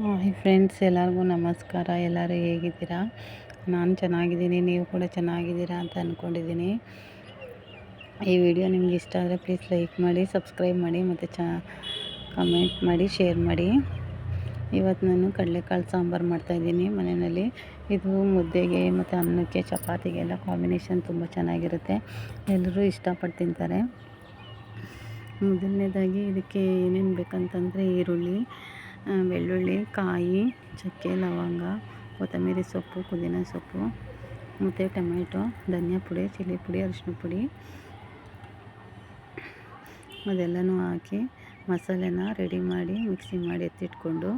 Hi friends, ಎಲ್ಲರಿಗೂ ನಮಸ್ಕಾರ. ಎಲ್ಲರೂ ಹೇಗಿದ್ದೀರಾ? ನಾನು ಚೆನ್ನಾಗಿದ್ದೀನಿ, ನೀವು ಕೂಡ ಚೆನ್ನಾಗಿದ್ದೀರಾ ಅಂತ ಅಂದ್ಕೊಂಡಿದ್ದೀನಿ. ಈ ವಿಡಿಯೋ ನಿಮ್ಗೆ ಇಷ್ಟ ಆದರೆ ಪ್ಲೀಸ್ ಲೈಕ್ ಮಾಡಿ, ಸಬ್ಸ್ಕ್ರೈಬ್ ಮಾಡಿ ಮತ್ತು ಕಮೆಂಟ್ ಮಾಡಿ, ಶೇರ್ ಮಾಡಿ. ಇವತ್ತು ನಾನು ಕಡಲೆಕಾಳು ಸಾಂಬಾರು ಮಾಡ್ತಾಯಿದ್ದೀನಿ ಮನೆಯಲ್ಲಿ. ಇದು ಮುದ್ದೆಗೆ ಮತ್ತು ಅನ್ನಕ್ಕೆ, ಚಪಾತಿಗೆಲ್ಲ ಕಾಂಬಿನೇಷನ್ ತುಂಬ ಚೆನ್ನಾಗಿರುತ್ತೆ. ಎಲ್ಲರೂ ಇಷ್ಟಪಟ್ಟು ತಿಂತಾರೆ. ಮೊದಲನೇದಾಗಿ ಇದಕ್ಕೆ ಏನೇನು ಬೇಕಂತಂದರೆ ಈರುಳ್ಳಿ, ಬೆಳ್ಳುಳ್ಳಿ, ಕಾಯಿ, ಚಕ್ಕೆ, ಲವಂಗ, ಕೊತ್ತಂಬರಿ ಸೊಪ್ಪು, ಪುದೀನ ಸೊಪ್ಪು ಮತ್ತು ಟೊಮೆಟೊ, ಧನಿಯಾ ಪುಡಿ, ಚಿಲ್ಲಿ ಪುಡಿ, ಅರಿಶಿನ ಪುಡಿ ಅದೆಲ್ಲನೂ ಹಾಕಿ ಮಸಾಲೆನ ರೆಡಿ ಮಾಡಿ ಮಿಕ್ಸಿ ಮಾಡಿ ಎತ್ತಿಟ್ಕೊಂಡು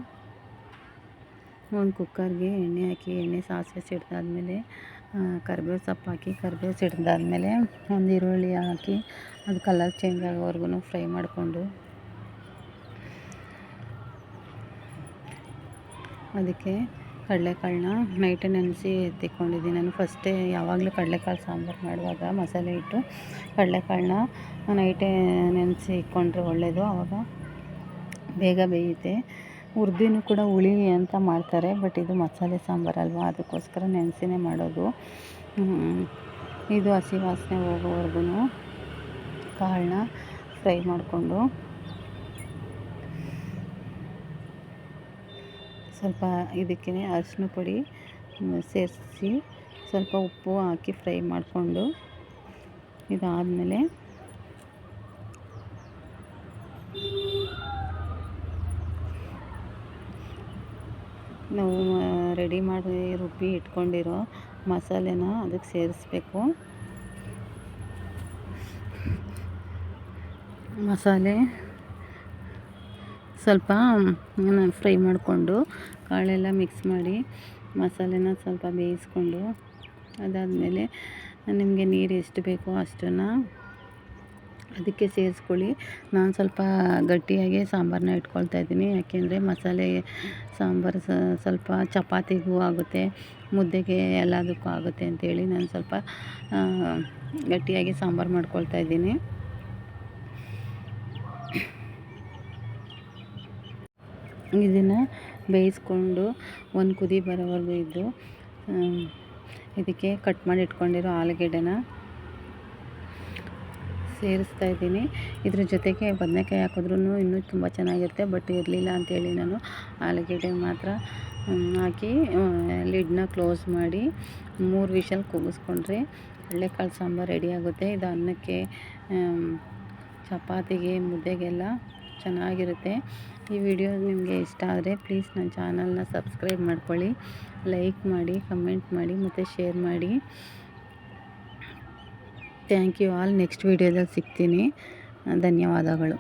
ಒಂದು ಕುಕ್ಕರ್ಗೆ ಎಣ್ಣೆ ಹಾಕಿ, ಎಣ್ಣೆ ಸಾಸಿವೆ ಸಿಡ್ದಾದ್ಮೇಲೆ ಕರಿಬೇವು ಸೊಪ್ಪು ಹಾಕಿ, ಕರಿಬೇವು ಸಿಡ್ದಾದ್ಮೇಲೆ ಒಂದು ಈರುಳ್ಳಿ ಹಾಕಿ ಅದು ಕಲರ್ ಚೇಂಜ್ ಆಗೋವರೆಗೂ ಫ್ರೈ ಮಾಡಿಕೊಂಡು ಅದಕ್ಕೆ ಕಡಲೆಕಾಳನ್ನ ನೈಟೇ ನೆನೆಸಿ ಎತ್ತಿಕೊಂಡಿದ್ದೀನಿ. ನಾನು ಫಸ್ಟೇ ಯಾವಾಗಲೂ ಕಡಲೆಕಾಳು ಸಾಂಬಾರು ಮಾಡುವಾಗ ಮಸಾಲೆ ಇಟ್ಟು ಕಡಲೆಕಾಳನ್ನ ನೈಟೇ ನೆನೆಸಿ ಇಟ್ಕೊಂಡ್ರೆ ಒಳ್ಳೆಯದು. ಆವಾಗ ಬೇಗ ಬೇಯುತ್ತೆ. ಹುರಿದಿನೂ ಕೂಡ ಹುಳಿ ಅಂತ ಮಾಡ್ತಾರೆ, ಬಟ್ ಇದು ಮಸಾಲೆ ಸಾಂಬಾರಲ್ವ, ಅದಕ್ಕೋಸ್ಕರ ನೆನೆಸಿನೇ ಮಾಡೋದು. ಇದು ಹಸಿ ವಾಸನೆ ಹೋಗೋವರೆಗೂ ಕಾಳನ್ನ ಫ್ರೈ ಮಾಡಿಕೊಂಡು ಸ್ವಲ್ಪ ಇದಕ್ಕೆ ಅರಿಶಿನ ಪುಡಿ ಸೇರಿಸಿ ಸ್ವಲ್ಪ ಉಪ್ಪು ಹಾಕಿ ಫ್ರೈ ಮಾಡಿಕೊಂಡು ಇದಾದಮೇಲೆ ನಾವು ರೆಡಿ ಮಾಡಿ ರುಬ್ಬಿ ಇಟ್ಕೊಂಡಿರೋ ಮಸಾಲೆನ ಅದಕ್ಕೆ ಸೇರಿಸ್ಬೇಕು. ಮಸಾಲೆ ಸ್ವಲ್ಪ ಫ್ರೈ ಮಾಡಿಕೊಂಡು ಕಾಳೆಲ್ಲ ಮಿಕ್ಸ್ ಮಾಡಿ ಮಸಾಲೆನ ಸ್ವಲ್ಪ ಬೇಯಿಸ್ಕೊಂಡು ಅದಾದಮೇಲೆ ನಿಮಗೆ ನೀರು ಎಷ್ಟು ಬೇಕೋ ಅಷ್ಟನ್ನು ಅದಕ್ಕೆ ಸೇರಿಸ್ಕೊಳ್ಳಿ. ನಾನು ಸ್ವಲ್ಪ ಗಟ್ಟಿಯಾಗಿ ಸಾಂಬಾರನ್ನ ಇಟ್ಕೊಳ್ತಾ ಇದ್ದೀನಿ, ಯಾಕೆಂದರೆ ಮಸಾಲೆ ಸಾಂಬಾರು ಸ್ವಲ್ಪ ಚಪಾತಿಗೂ ಆಗುತ್ತೆ, ಮುದ್ದೆಗೆ ಎಲ್ಲದಕ್ಕೂ ಆಗುತ್ತೆ ಅಂಥೇಳಿ ನಾನು ಸ್ವಲ್ಪ ಗಟ್ಟಿಯಾಗಿ ಸಾಂಬಾರು ಮಾಡ್ಕೊಳ್ತಾ ಇದ್ದೀನಿ. ಇದನ್ನು ಬೇಯಿಸ್ಕೊಂಡು ಒಂದು ಕುದಿ ಬರೋವರೆಗೂ ಇದ್ದು ಇದಕ್ಕೆ ಕಟ್ ಮಾಡಿ ಇಟ್ಕೊಂಡಿರೋ ಆಲೂಗೆಡ್ಡೆನ ಸೇರಿಸ್ತಾ ಇದ್ದೀನಿ. ಇದ್ರ ಜೊತೆಗೆ ಬದನೆಕಾಯಿ ಹಾಕಿದ್ರೂ ಇನ್ನೂ ತುಂಬ ಚೆನ್ನಾಗಿರುತ್ತೆ, ಬಟ್ ಇರಲಿಲ್ಲ ಅಂಥೇಳಿ ನಾನು ಆಲೂಗೆಡ್ಡೆ ಮಾತ್ರ ಹಾಕಿ ಲಿಡ್ನ ಕ್ಲೋಸ್ ಮಾಡಿ 3 ವಿಷಲ್ ಕೂಗಿಸ್ಕೊಂಡ್ರೆ ಕಡಲೆಕಾಳು ಸಾಂಬಾರು ರೆಡಿಯಾಗುತ್ತೆ. ಇದು ಅನ್ನಕ್ಕೆ, ಚಪಾತಿಗೆ, ಮುದ್ದೆಗೆಲ್ಲ ಚೆನ್ನಾಗಿರುತ್ತೆ. ಈ ವಿಡಿಯೋ ನಿಮಗೆ ಇಷ್ಟ ಆದರೆ ಪ್ಲೀಸ್ ನನ್ನ ಚಾನಲ್ನ ಸಬ್ಸ್ಕ್ರೈಬ್ ಮಾಡ್ಕೊಳ್ಳಿ, ಲೈಕ್ ಮಾಡಿ, ಕಮೆಂಟ್ ಮಾಡಿ ಮತ್ತು ಶೇರ್ ಮಾಡಿ. Thank you all. ನೆಕ್ಸ್ಟ್ ವಿಡಿಯೋದಲ್ಲಿ ಸಿಗ್ತೀನಿ. ಧನ್ಯವಾದಗಳು.